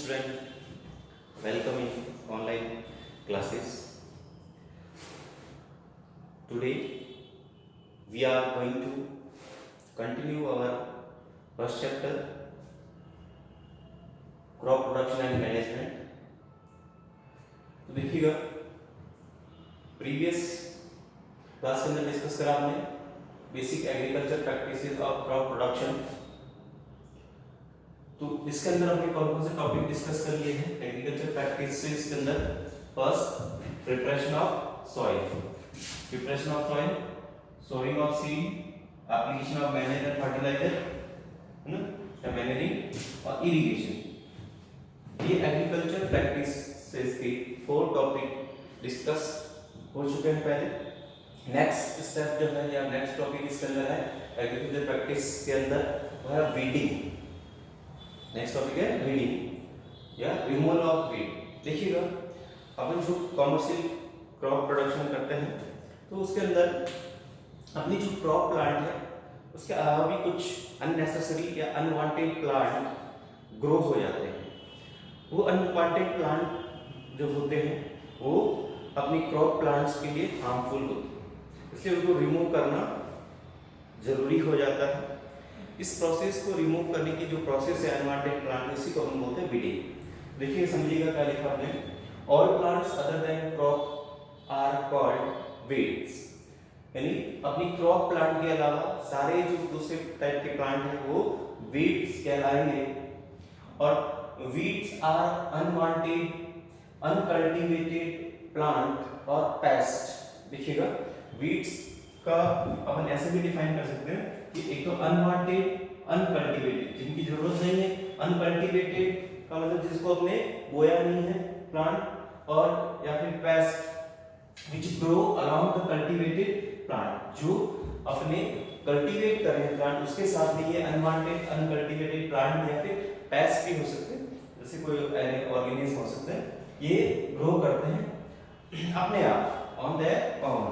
student, welcome in online classes. Today we are going to continue our first chapter, crop production and management. तो देखिएगा previous class के अंदर discuss करा हमने basic agriculture practices of crop production. तो इसके अंदर हमने कौन कौन से टॉपिक डिस्कस कर लिए हैं एग्रीकल्चर प्रैक्टिसेस के अंदर। First, preparation of soil, sowing of seed, application of manure and fertiliser, है ना, या मैन्योरिंग और इरिगेशन। ये एग्रीकल्चर प्रैक्टिसेस के 4 टॉपिक डिस्कस हो चुके हैं पहले। नेक्स्ट स्टेप जो है या नेक्स्ट टॉपिक इसके अंदर है एग्रीकल्चर प्रैक्टिस के अंदर वो है वीडिंग। नेक्स्ट टॉपिक है वीडिंग या रिमूवल ऑफ वीड। देखिएगा अपन जो कॉमर्शियल क्रॉप प्रोडक्शन करते हैं तो उसके अंदर अपनी जो क्रॉप प्लांट है उसके अलावा भी कुछ अननेसेसरी या अनवांटेड प्लांट ग्रो हो जाते हैं। वो अनवांटेड प्लांट जो होते हैं वो अपनी क्रॉप प्लांट्स के लिए हार्मफुल होते हैं, इसलिए उनको रिमूव करना जरूरी हो जाता है। इस प्रोसेस को रिमूव करने की जो प्रोसेस है अनवांटेड प्लांट, इसी को हम बोलते हैं वीडिंग। देखिए समझिएगा क्या लिखा आपने, all plants other than crop are called weeds, यानी अपनी क्रॉप प्लांट के अलावा सारे जो दूसरे टाइप के प्लांट हैं वो वीड्स कहलाएंगे। और weeds are unwanted uncultivated plant और पेस्ट। देखिएगा वीड्स का अपन ऐसे भी डिफाइन कर सकते हैं कि एक तो अनवांटेड अनकल्टिवेटेड, जिनकी जरूरत नहीं है, अनकल्टिवेटेड का मतलब जिसको अपने बोया नहीं है प्लांट, और या फिर paste which grow around the cultivated plant, जो अपने कल्टीवेट कर रहे हैं प्लांट उसके साथ में ये अनवांटेड अनकल्टिवेटेड प्लांट या फिर पेस्ट भी हो सकते हैं, जैसे कोई ऑर्गेनिज्म हो सकते हैं, ये ग्रो करते हैं अपने आप ऑन देयर ओन,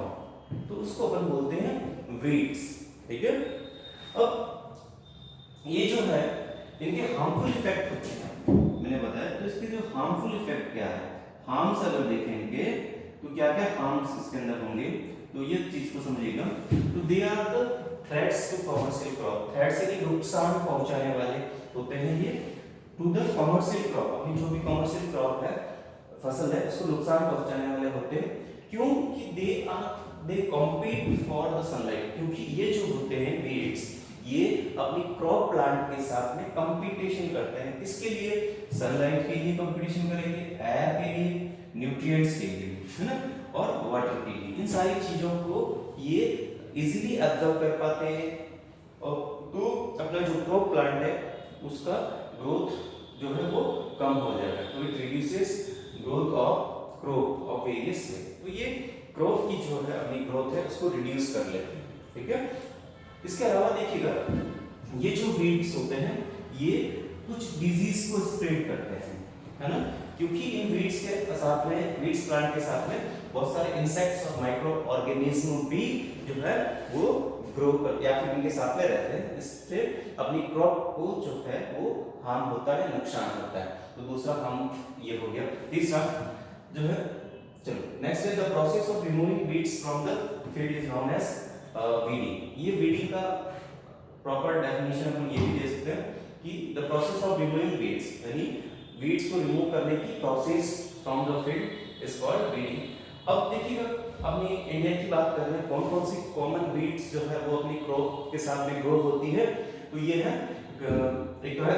तो उसको अपन बोलते हैं वीड्स। ठीक है, अब ये जो है इनके हार्मफुल इफेक्ट होते हैं, मैंने बताया। तो इसके जो हार्मफुल इफेक्ट क्या है, हार्म्स अगर देखेंगे तो क्या क्या हार्म्स इसके अंदर होंगे, तो ये चीज को समझिएगा। तो they are the threats to commercial crop, threats यानी नुकसान पहुंचाने वाले होते हैं ये टू द कमर्शियल क्रॉप, अपनी जो भी कमर्शियल क्रॉप है, फसल है, उसको नुकसान पहुंचाने वाले होते हैं। क्योंकि दे कॉम्पीट फॉर द सनलाइट, क्योंकि ये जो होते हैं वीड्स, ये अपनी क्रॉप प्लांट के साथ में कंपटीशन करते हैं। किसके लिए? सनलाइट के लिए कंपटीशन करेंगे, एयर के लिए, न्यूट्रिएंट्स के लिए, है ना, और वाटर के लिए। इन सारी चीजों को ये इजीली एब्जॉर्ब कर पाते हैं, और तो अपना जो क्रॉप प्लांट है उसका ग्रोथ जो है वो कम हो जाएगा। तो it reduces growth of crop of various वे। तो ये क्रॉप की जो है अपनी ग्रोथ है उसको रिड्यूस कर लेते हैं। ठीक है, इसके अलावा देखिएगा ये जो वीड्स होते हैं ये कुछ डिजीज को स्प्रेड करते हैं, है ना, क्योंकि इन वीड्स के साथ में, वीड्स प्लांट के साथ में बहुत सारे इंसेक्ट्स और माइक्रो ऑर्गेनिज्म भी जो है वो ग्रो कर या फिर इनके साथ में रहते हैं, इससे अपनी क्रॉप को जो है वो हार्म होता है, नुकसान होता है। तो दूसरा हार्म ये हो गया। तीसरा जो है, चलो नेक्स्ट है the process of removing weeds from the field is known as weeding. ये वीडिंग का प्रॉपर डेफिनेशन हम ये भी दे सकते हैं कि the process of removing weeds, यानी वीड्स को रिमूव करने की process from the field is called weeding. अब देखिएगा अपनी इंडिया की बात कर रहे हैं, कौन कौन सी कॉमन वीड्स जो है वो अपनी क्रॉप के साथ में ग्रो होती है। तो ये है, एक तो है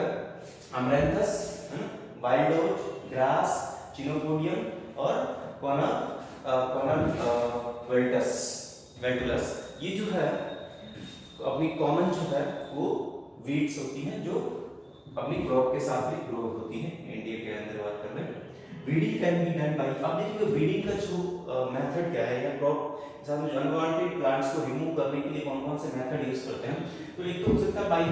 अमरैंथस, है ना, वाइल्ड ओट, ग्रास, चिनोपोडियम और वेल्टुलस। ये जो है अपनी कॉमन जो है वो वीड्स होती हैं जो अपनी क्रॉप के साथ में ग्रो होती हैं। इंडिया के अंदर बात कर रहे हैं, weeding can be done by, अब देखिए वीडिंग का जो मेथड क्या है, या क्रॉप साथ में अनवांटेड प्लांट्स को रिमूव करने के लिए कौन कौन से मेथड यूज करते हैं। तो एक तो हो सकता है बाय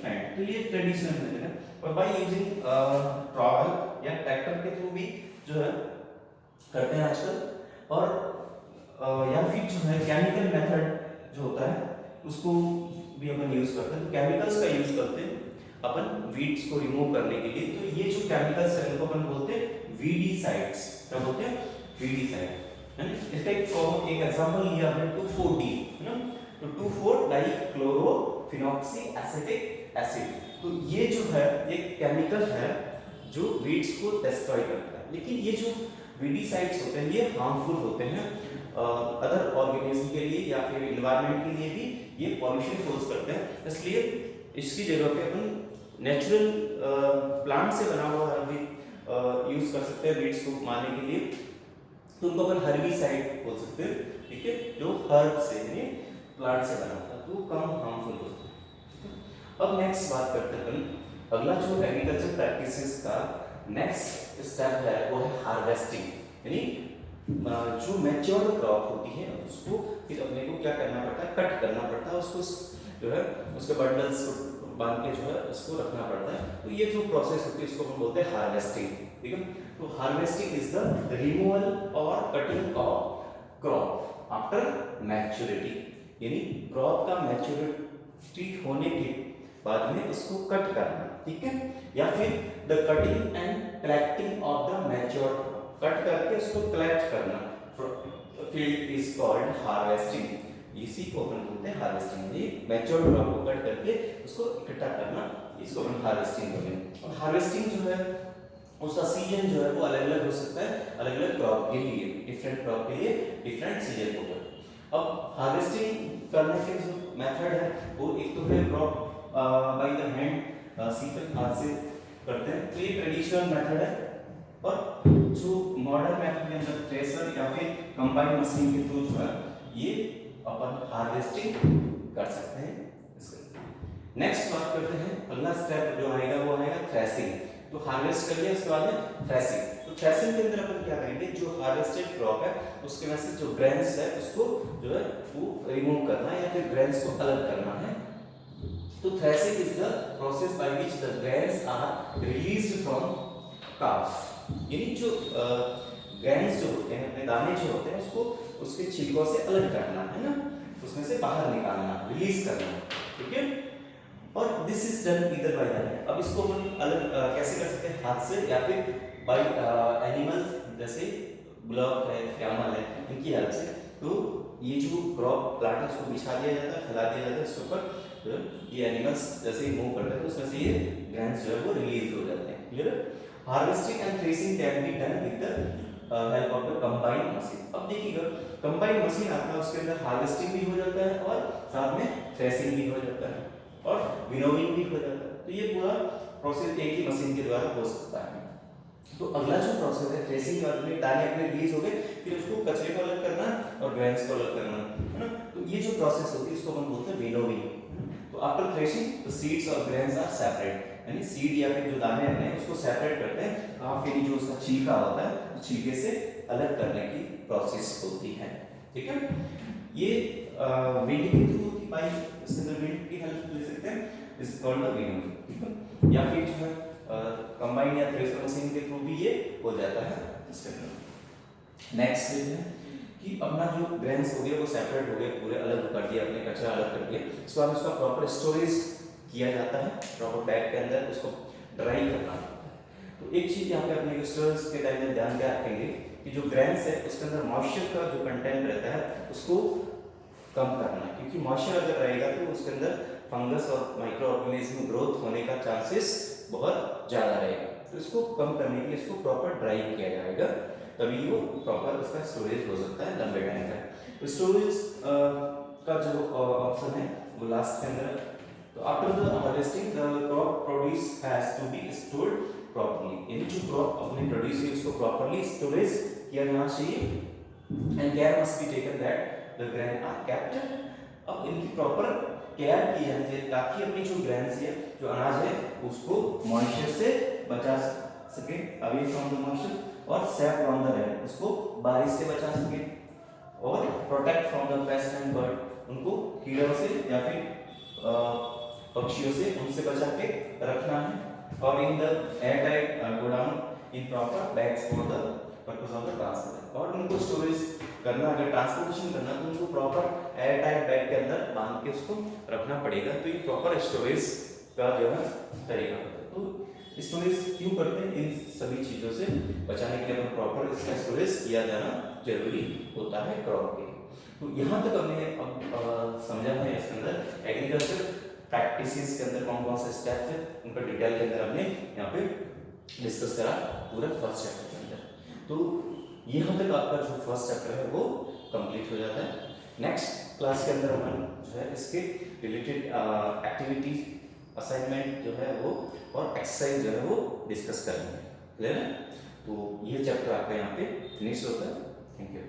हैंड, तो ये ट्रेडिशनल मेथड है, और बाय यूजिंग ट्रॉवल या ट्रैक्टर के थ्रू भी जो है करते हैं आजकल, और या फिर जो है केमिकल मेथड जो होता है उसको भी अपन यूज करते हैं। तो केमिकल्स का यूज करते हैं, अपन वीड्स को रिमूव करने के लिए। तो ये जो केमिकल्स है उनको अपन बोलते हैं वीडीसाइड्स। क्या बोलते हैं? वीडीसाइड, है ना। इसका एक एग्जांपल लिया हमने 2,4-D, है ना। तो 2,4-डाइक्लोरोफिनॉक्सी एसिटिक एसिड, तो ये जो है एक केमिकल है जो वीड्स को डिस्ट्रॉय करता है। लेकिन ये जो वीडीसाइड्स होते हैं ये हार्मफुल होते हैं अदर ऑर्गेनिज्म के लिए या फिर एनवायरनमेंट के लिए भी ये पॉल्यूशन कोज करते हैं। इसलिए इसकी जगह पे अपन नेचुरल प्लांट से बना हुआ भी यूज कर सकते हैं वीड्स को मारने के लिए। तो उनको अपन हर्बिसाइड बोल सकते हैं, ठीक है, जो हर्ब से यानी प्लांट से बना होता है, तो कम हार्मफुल होता है। अब नेक्स्ट बात करते हैं अपन, अगला जो एग्रीकल्चर प्रैक्टिसेस का नेक्स्ट स्टेप है वो है हार्वेस्टिंग, यानी जो मैच्योर्ड क्रॉप होती है उसको फिर अपने को क्या करना पड़ता है, कट करना पड़ता है, उसको जो है उसके बंडल्स बांध के जो है उसको रखना पड़ता है। तो ये जो प्रोसेस होती है इसको हम बोलते हैं हार्वेस्टिंग, ठीक है। तो हार्वेस्टिंग इज द रिमूवल और cutting of crop after maturity, यानी क्रॉप का मैच्योरिटी होने के बाद में उसको कट करना, ठीक है, या फिर the cutting and collecting of the matured, cut करके उसको कलेक्ट करना, फील्ड इज कॉल्ड हार्वेस्टिंग। इसी को अपन बोलते हैं हार्वेस्टिंग, ये मैच्योर्ड क्रॉप को कट करके उसको इकट्ठा करना, इसको अपन हार्वेस्टिंग बोलते हैं। और हार्वेस्टिंग जो है उसका सीजन जो है वो अलग अलग हो सकता है, अलग अलग क्रॉप के लिए, डिफरेंट क्रॉप के लिए डिफरेंट सीजन होगा। अब हार्वेस्टिंग करने के जो मेथड है वो एक तो है crop by the hand, Sikar हाथ से करते हैं, तो ये ट्रेडिशनल मेथड है। और जो मॉडर्न मेथड के अंदर थ्रेशर या फिर कंबाइन मशीन के थ्रू जो है ये अपन हार्वेस्टिंग कर सकते हैं। नेक्स्ट बात करते हैं, अगला स्टेप जो आएगा वो आएगा थ्रेसिंग। तो हार्वेस्ट कर लिया उसके बाद में थ्रेसिंग। तो थ्रेसिंग के अंदर अपन क्या करेंगे, जो हार्वेस्टेड क्रॉप है उसके में से जो ग्रेन्स है उसको जो है वो रिमूव करना है या फिर ग्रेन्स को अलग करना है। तो threshing is the process by which the grains are released from chaff, यानी जो ग्रेन्स जो होते हैं, अपने दाने जो होते हैं उसको उसके छिलकों से अलग करना है ना, उसमें से बाहर निकालना, रिलीज करना, ठीक है। और this is done either by the hand. अब इसको हम अलग कैसे कर सकते हैं, हाथ से या फिर बाय एनिमल्स जैसे बुलॉक है, कैमल है, इनकी हेल्प से। तो ये जो क्रॉप प्लांट है उसको बिछा दिया जाता है, फैला दिया जाता है इसके ऊपर, तो ये एनिमल्स जैसे ही मूव करते हैं तो उसमें से ये ग्रेन्स जो है वो रिलीज हो जाते हैं, clear. Harvesting and threshing can be done with the help of the combine machine. अब देखिएगा कंबाइन मशीन आता है उसके अंदर हार्वेस्टिंग भी हो जाता है और साथ में थ्रेसिंग भी हो जाता है और विनोविंग भी हो जाता है। तो ये पूरा प्रोसेस एक ही मशीन के द्वारा हो सकता है। तो अगला जो प्रोसेस है थ्रेसिंग के बाद में दाने अपने रिलीज हो गए, फिर उसको कचरे को अलग करना और ग्रेन्स को अलग करना, है ना। तो ये जो प्रोसेस होती है इसको हम बोलते हैं विनोविंग। तो आफ्टर थ्रेसिंग द सीड्स और ग्रेन्स आर सेपरेट, यानी सीड या फिर जो दाने हैं उसको सेपरेट करते हैं, काफ यानी जो उसका छिलका होता है तो छिलके से अलग करने की प्रोसेस होती है, ठीक है। ये विंड के थ्रू होती है, इसके अंदर विंड की हेल्प ले सकते हैं, इस कॉल्ड द विनोविंग, ठीक है। या फिर जो है कंबाइन या थ्रेशर मशीन के थ्रू भी ये हो जाता है इसके अंदर। नेक्स्ट है कि अपना जो ग्रेन्स हो गए वो सेपरेट हो गए, पूरे अलग कर दिया, अपने कचरा अलग कर दिया, इसके बाद उसका प्रॉपर स्टोरेज किया जाता है, प्रॉपर बैग के अंदर उसको ड्राई करना होता है। तो एक चीज यहाँ पे अपने स्टोरेज के टाइम में ध्यान क्या रखेंगे कि जो ग्रेन्स है उसके अंदर मॉइस्चर का जो कंटेंट रहता है उसको कम करना, क्योंकि मॉइस्चर अगर रहेगा तो उसके अंदर फंगस और माइक्रो ऑर्गेनिज्म ग्रोथ होने का चांसेस बहुत ज़्यादा रहेगा। तो इसको कम करने के लिए इसको प्रॉपर ड्राई किया जाएगा, तभी वो प्रॉपर उसका स्टोरेज हो सकता है लंबे टाइम तक। तो स्टोरेज का जो ऑप्शन है वो लास्ट के अंदर। तो after the harvesting the crop produce has to be stored properly, यानी जो क्रॉप अपने प्रोड्यूस हुई उसको प्रॉपर्ली स्टोरेज किया जाना चाहिए। And care must be taken that the grain are kept. अब इनकी प्रॉपर केयर की जानी चाहिए ताकि अपनी जो ग्रेन्स है, जो अनाज है, उसको मॉइस्चर से बचा सके, अवे फ्रॉम द मॉइस्चर, और सेव फ्रॉम द रेन, उसको बारिश से बचा सके, और protect from the paste and bird, उनको कीड़ों से या फिर पक्षियों से उनसे बचा के रखना है। और in the air tight godown in proper bags for the purpose of the transport, और उनको स्टोरेज करना, अगर ट्रांसपोर्टेशन करना तो उनको प्रॉपर एयर टाइट बैग के अंदर बांध के उसको रखना पड़ेगा। तो ये प्रॉपर स्टोरेज का जो है तरीका होता है। तो स्टोरेज क्यों करते हैं, इन सभी चीज़ों से बचाने के लिए हमें प्रॉपर इसका स्टोरेज किया जाना जरूरी होता है क्रॉप के। तो यहाँ तक हमने अब समझा है इसके अंदर एग्रीकल्चर प्रैक्टिसेस के अंदर कौन कौन से स्टेप्स है उनका डिटेल के अंदर हमने यहाँ पे डिस्कस करा पूरा फर्स्ट चैप्टर के अंदर। तो यहाँ तक आपका जो फर्स्ट चैप्टर है वो कंप्लीट हो जाता है। नेक्स्ट क्लास के अंदर हम जो है इसके रिलेटेड एक्टिविटीज असाइनमेंट जो है वो और एक्सरसाइज जो है वो डिस्कस करेंगे। क्लियर है? तो ये चैप्टर आपका यहाँ पे फिनिश होता है। Thank you.